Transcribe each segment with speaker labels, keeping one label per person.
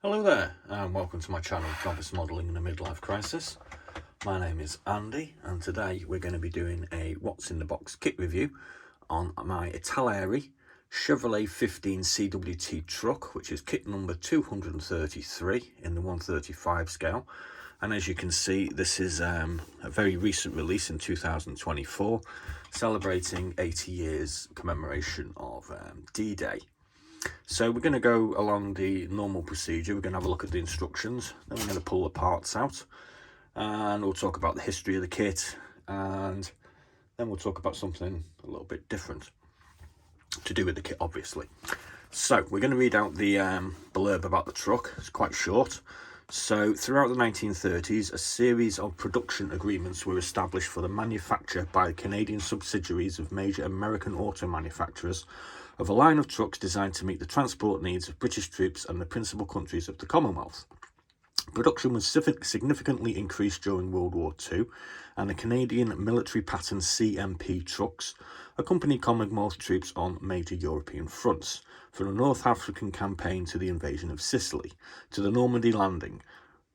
Speaker 1: Hello there, and welcome to my channel, Novice Modelling in a Midlife Crisis. My name is Andy, and today we're going to be doing a What's in the Box kit review on my Italeri Chevrolet 15 CWT truck, which is kit number 233 in the 135 scale. And as you can see, this is a very recent release in 2024, celebrating 80 years commemoration of D-Day. So we're going to go along the normal procedure. We're going to have a look at the instructions, then we're going to pull the parts out, and we'll talk about the history of the kit, and then we'll talk about something a little bit different to do with the kit, obviously. So we're going to read out the blurb about the truck. It's quite short. So throughout the 1930s, a series of production agreements were established for the manufacture by Canadian subsidiaries of major American auto manufacturers of a line of trucks designed to meet the transport needs of British troops and the principal countries of the Commonwealth. Production was significantly increased during World War II, and the Canadian military pattern CMP trucks accompanied Commonwealth troops on major European fronts, from the North African campaign to the invasion of Sicily, to the Normandy landing.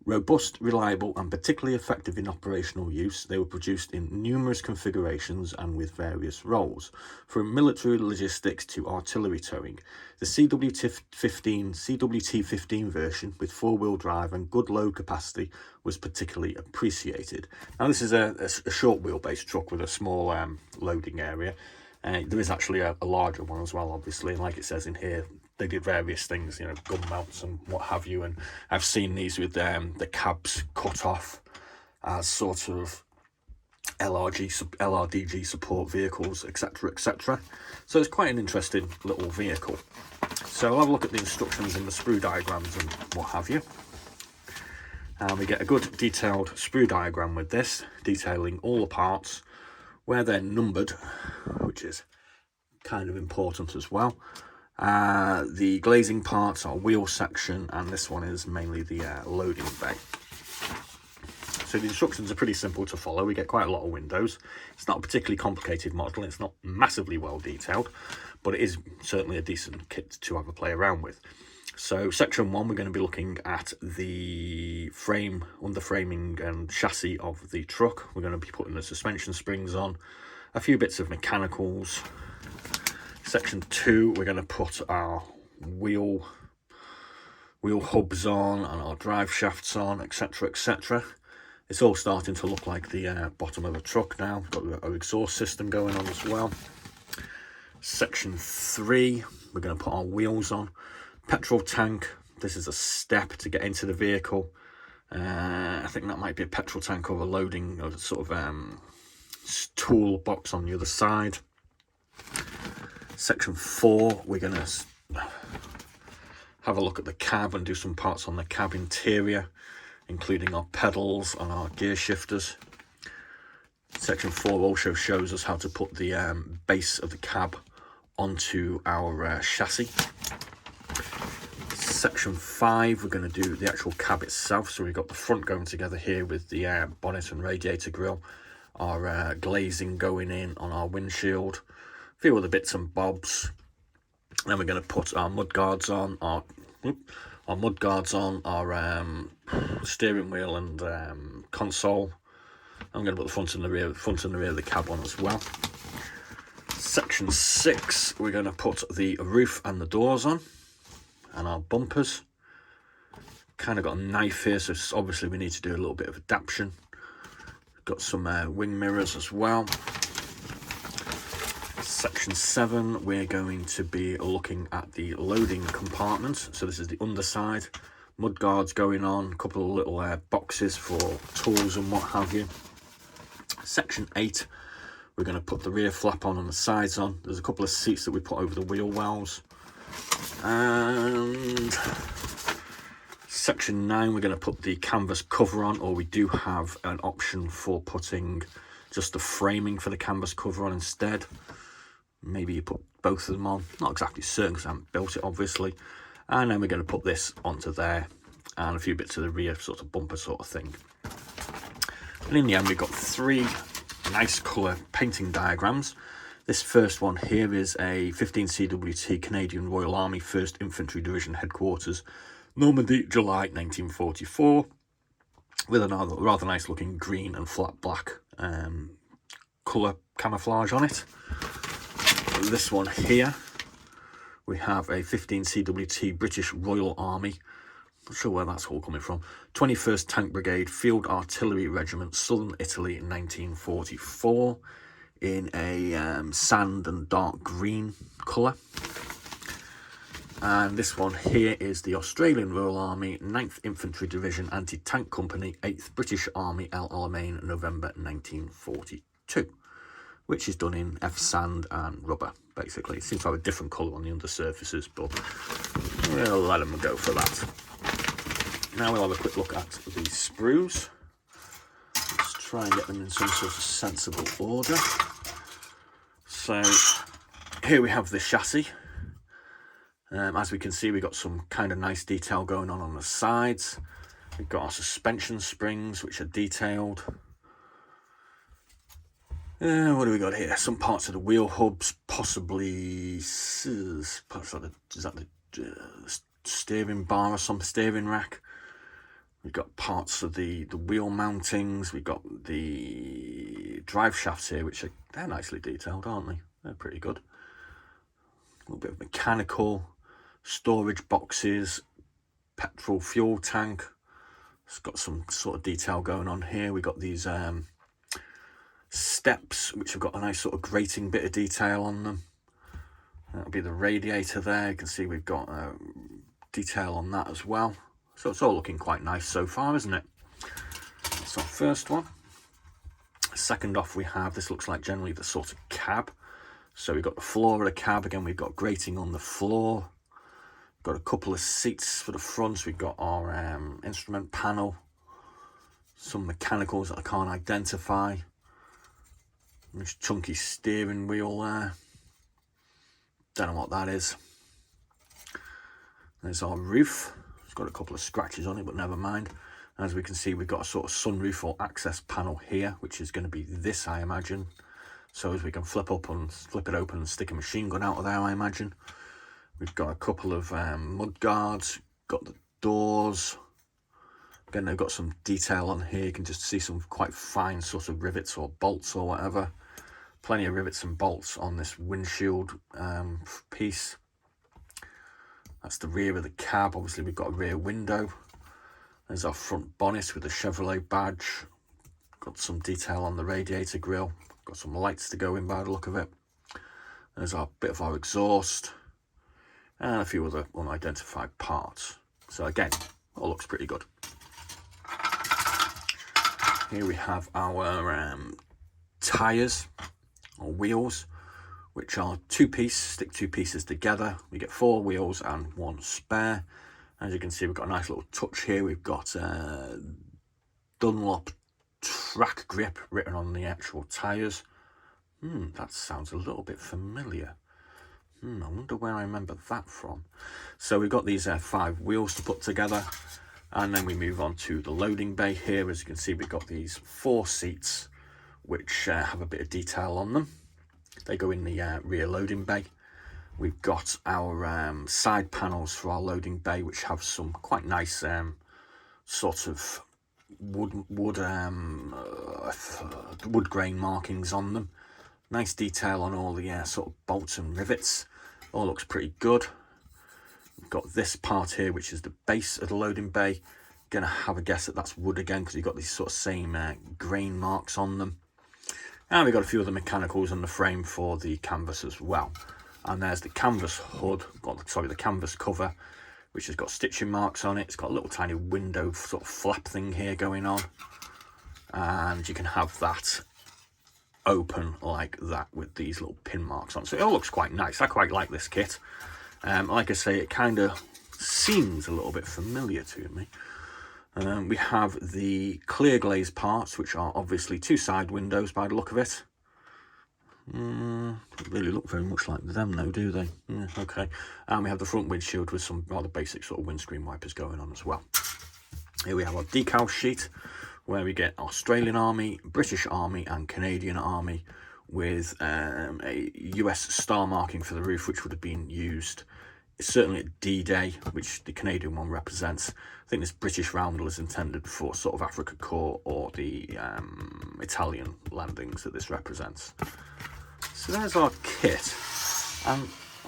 Speaker 1: Robust, reliable, and particularly effective in operational use, they were produced in numerous configurations and with various roles, from military logistics to artillery towing. The CWT-15 version with four-wheel drive and good load capacity was particularly appreciated. Now, this is a short wheelbase truck with a small loading area. There is actually a larger one as well, obviously, and like it says in here, they did various things, you know, gun mounts and what have you, and I've seen these with the cabs cut off as sort of LRDG support vehicles, etc, etc. So it's quite an interesting little vehicle. So I'll have a look at the instructions and the sprue diagrams and what have you. And we get a good detailed sprue diagram with this, detailing all the parts, where they're numbered, which is kind of important as well. The glazing parts are wheel section, and this one is mainly the loading bay. So the instructions are pretty simple to follow. We get quite a lot of windows. It's not a particularly complicated model. It's not massively well detailed, but it is certainly a decent kit to have a play around with. So section 1, we're going to be looking at the frame, underframing and chassis of the truck. We're going to be putting the suspension springs on, a few bits of mechanicals. Section 2, we're going to put our wheel hubs on and our drive shafts on, etc, etc. It's all starting to look like the bottom of a truck now. We've got our exhaust system going on as well. Section 3, we're going to put our wheels on. Petrol tank, this is a step to get into the vehicle. I think that might be a petrol tank or a loading or sort of tool box on the other side. Section 4, we're going to have a look at the cab and do some parts on the cab interior, including our pedals and our gear shifters. Section 4 also shows us how to put the base of the cab onto our chassis. Section 5, we're going to do the actual cab itself. So we've got the front going together here with the bonnet and radiator grille, our glazing going in on our windshield, a few other bits and bobs. Then we're going to put our mud guards on, our steering wheel and console. I'm going to put the front and the rear of the cab on as well. Section 6, we're going to put the roof and the doors on, and our bumpers. Kind of got a knife here, so obviously we need to do a little bit of adaptation. Got some wing mirrors as well. Section 7, we're going to be looking at the loading compartment. So this is the underside, mud guards going on, a couple of little boxes for tools and what have you. Section 8, we're going to put the rear flap on and the sides on. There's a couple of seats that we put over the wheel wells. And section 9, we're going to put the canvas cover on, or we do have an option for putting just the framing for the canvas cover on instead. Maybe you put both of them on, not exactly certain because I haven't built it obviously. And then we're going to put this onto there and a few bits of the rear sort of bumper sort of thing. And in the end, we've got 3 nice colour painting diagrams. This first one here is a 15 CWT Canadian Royal Army 1st Infantry Division Headquarters Normandy, July 1944, with a rather nice looking green and flat black colour camouflage on it. This one here, we have a 15 CWT British Royal Army. Not sure where that's all coming from. 21st Tank Brigade Field Artillery Regiment, Southern Italy, 1944, in a sand and dark green colour. And this one here is the Australian Royal Army 9th Infantry Division Anti-Tank Company, 8th British Army, El Alamein, November 1942, which is done in F-sand and rubber, basically. It seems to have a different colour on the undersurfaces, but we'll let them go for that. Now we'll have a quick look at the sprues. Let's try and get them in some sort of sensible order. So here we have the chassis. As we can see, we've got some kind of nice detail going on the sides. We've got our suspension springs, which are detailed. What do we got here? Some parts of the wheel hubs, possibly is that the steering bar or some steering rack. We've got parts of the wheel mountings. We've got the drive shafts here, which they're nicely detailed, aren't they? They're pretty good. A little bit of mechanical, storage boxes, petrol fuel tank. It's got some sort of detail going on here. We've got these steps, which have got a nice sort of grating bit of detail on them. That'll be the radiator there. You can see we've got detail on that as well. So it's all looking quite nice so far, isn't it? That's our first one. Second off, we have, this looks like generally the sort of cab. So we've got the floor of the cab. Again, we've got grating on the floor. Got a couple of seats for the front. We've got our instrument panel. Some mechanicals that I can't identify. This chunky steering wheel there. Don't know what that is. There's our roof. It's got a couple of scratches on it, but never mind. As we can see, we've got a sort of sunroof or access panel here, which is going to be this, I imagine. So as we can flip it open and stick a machine gun out of there, I imagine. We've got a couple of mud guards, got the doors. Again, they've got some detail on here. You can just see some quite fine sort of rivets or bolts or whatever. Plenty of rivets and bolts on this windshield piece. That's the rear of the cab. Obviously, we've got a rear window. There's our front bonnet with the Chevrolet badge. Got some detail on the radiator grille. Got some lights to go in by the look of it. There's our bit of our exhaust. And a few other unidentified parts. So again, all looks pretty good. Here we have our tyres or wheels, which are two-piece, stick two pieces together. We get 4 wheels and 1 spare. As you can see, we've got a nice little touch here. We've got Dunlop track grip written on the actual tyres. That sounds a little bit familiar. I wonder where I remember that from. So we've got these 5 wheels to put together, and then we move on to the loading bay here. As you can see, we've got these 4 seats which have a bit of detail on them. They go in the rear loading bay. We've got our side panels for our loading bay, which have some quite nice sort of wood grain markings on them. Nice detail on all the sort of bolts and rivets. All looks pretty good. We've got this part here, which is the base of the loading bay. Gonna have a guess that that's wood again, because you've got these sort of same grain marks on them. And we've got a few other mechanicals on the frame for the canvas as well. And there's the canvas hood, the canvas cover, which has got stitching marks on it. It's got a little tiny window sort of flap thing here going on. And you can have that open like that with these little pin marks on. So it all looks quite nice. I quite like this kit. Like I say, it kind of seems a little bit familiar to me. We have the clear glaze parts, which are obviously 2 side windows by the look of it. Don't really look very much like them though, do they? Yeah, okay. And we have the front windshield with some rather basic sort of windscreen wipers going on as well. Here we have our decal sheet, where we get Australian Army, British Army and Canadian Army, with a US star marking for the roof, which would have been used It's certainly at D-Day, which the Canadian one represents. I think this British roundel is intended for sort of Africa Corps or the Italian landings that this represents. So there's our kit, and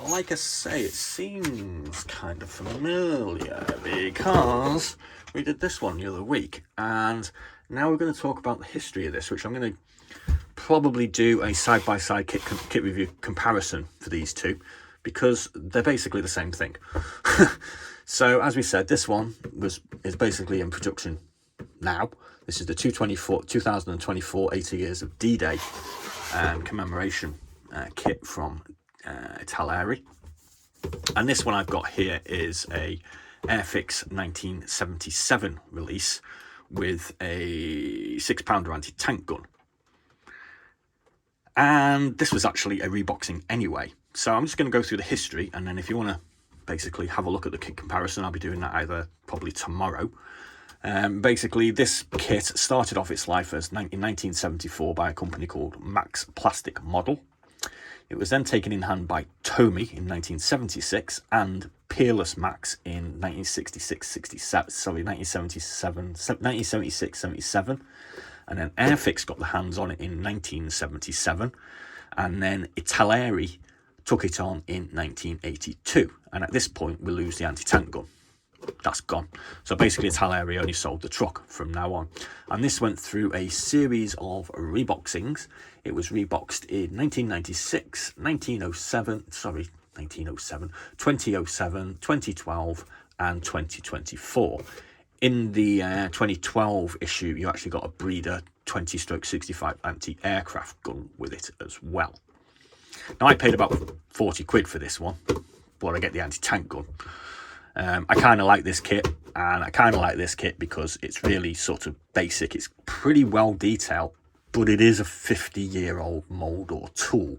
Speaker 1: like I say, it seems kind of familiar because we did this one the other week, and now we're going to talk about the history of this, which I'm going to probably do a side-by-side kit review comparison for these two, because they're basically the same thing. So as we said, this one is basically in production now. This is the 2024 80 years of D-Day commemoration kit from Italeri. And this one I've got here is a Airfix 1977 release with a 6-pounder anti-tank gun. And this was actually a reboxing anyway. So I'm just going to go through the history, and then if you want to basically have a look at the kit comparison, I'll be doing that either probably tomorrow. Basically, this kit started off its life in 1974 by a company called Max Plastic Model. It was then taken in hand by Tomy in 1976 and Peerless Max in 1976-77, and then Airfix got the hands on it in 1977, and then Italeri took it on in 1982, and at this point we lose the anti-tank gun. That's gone. So basically Italeri only sold the truck from now on, and this went through a series of reboxings. It was reboxed in 1996, 2007, 2012 and 2024. In the 2012 issue, you actually got a breeder 20/65 anti-aircraft gun with it as well. Now, I paid about 40 quid for this one, but I get the anti-tank gun. I kind of like this kit, and I kind of like this kit because it's really sort of basic. It's pretty well detailed, but it is a 50-year-old mould or tool.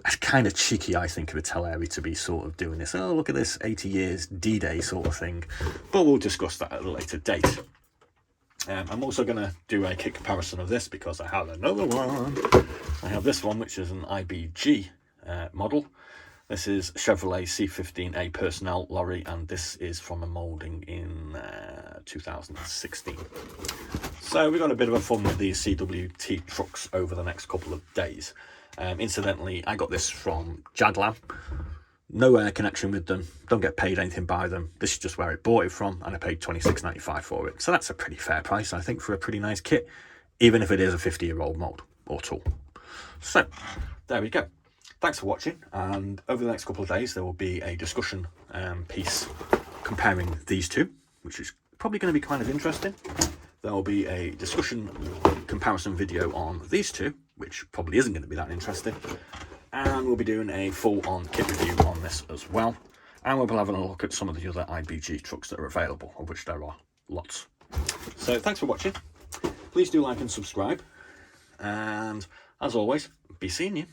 Speaker 1: It's kind of cheeky, I think, of Italeri to be sort of doing this. Oh, look at this 80 years D-Day sort of thing. But we'll discuss that at a later date. I'm also going to do a kit comparison of this because I have another one. I have this one, which is an IBG model. This is Chevrolet C15A Personnel lorry, and this is from a moulding in 2016. So we've got a bit of a fun with these CWT trucks over the next couple of days. Incidentally, I got this from Jadlam. No air connection with them, don't get paid anything by them. This is just where I bought it from, and I paid £26.95 for it. So that's a pretty fair price, I think, for a pretty nice kit, even if it is a 50-year-old mould or tool. So there we go. Thanks for watching, and over the next couple of days there will be a discussion piece comparing these two, which is probably going to be kind of interesting. There will be a discussion comparison video on these two, which probably isn't going to be that interesting. And we'll be doing a full-on kit review on this as well. And we'll be having a look at some of the other IBG trucks that are available, of which there are lots. So thanks for watching. Please do like and subscribe. And as always, be seeing you.